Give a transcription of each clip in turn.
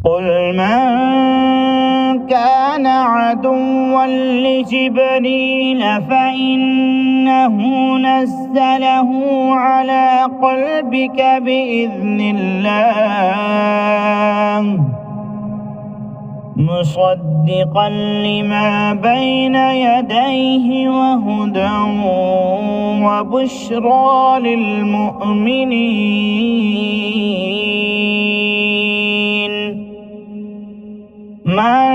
قل من كان عدوا لجبريل فإنه نزله على قلبك بإذن الله مصدقا لما بين يديه وهدى وبشرى للمؤمنين. من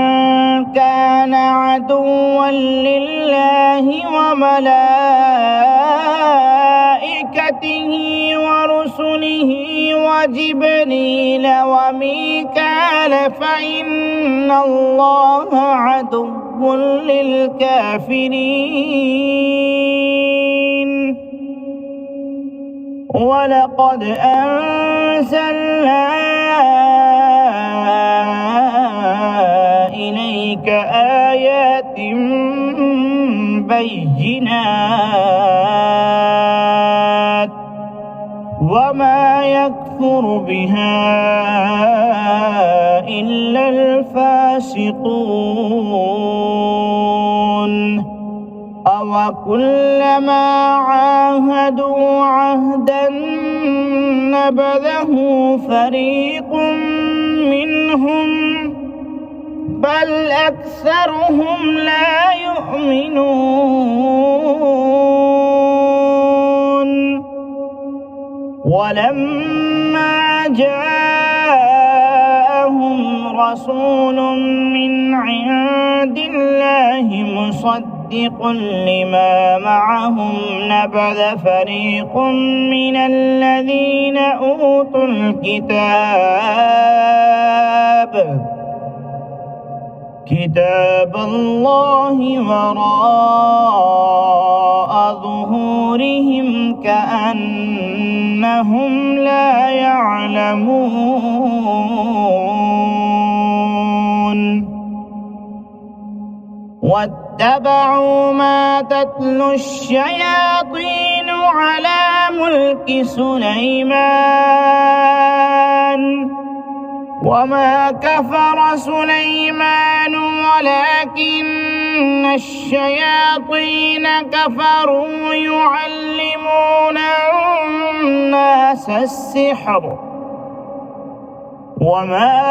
كان عدوا لله وملائكته ورسله وجبريل وميكال فإن الله عدو للكافرين. ولقد أنزلنا إليك آيات بينات وما يكفر بها إلا الفاسقون. أوكلما عاهدوا عهدا نبذه فريق منهم بل أكثرهم لا يؤمنون. ولما جاءهم رسول من عند الله مصدق لما معهم نبذ فريق من الذين أوتوا كتاب الله وراء ظهورهم كأنهم لا يعلمون. واتبعوا ما تتلو الشياطين على ملك سليمان وما كفر سليمان ولكن الشياطين كفروا يعلمون الناس السحر وما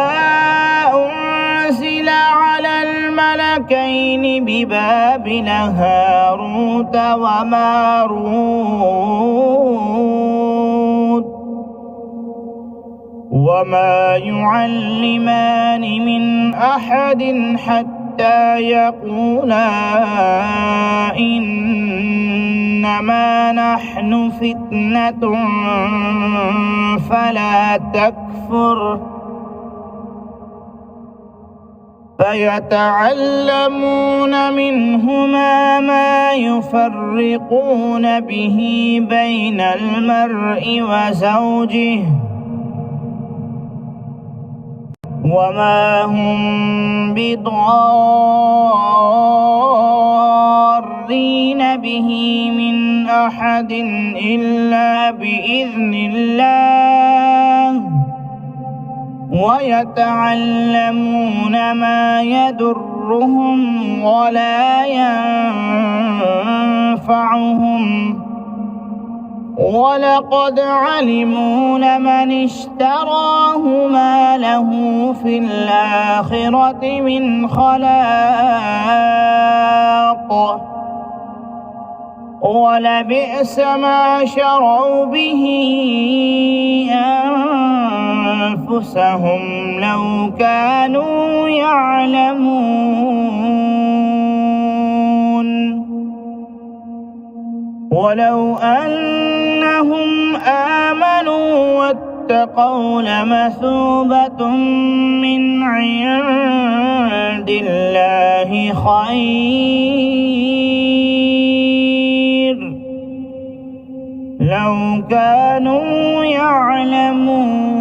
أنزل على الملكين ببابل هاروت وماروت وما يعلمان من أحد حتى يقولا إنما نحن فتنة فلا تكفر. فيتعلمون منهما ما يفرقون به بين المرء وزوجه وما هم بضارين به من أحد إلا بإذن الله ويتعلمون ما يضرهم ولا ينفعهم ولقد علموا لمن اشتراه ما له في الآخرة من خلاق ولبئس ما شروا به أنفسهم لو كانوا يعلمون. ولو أنهم آمنوا واتقوا لمثوبة من عند الله خير لو كانوا يعلمون.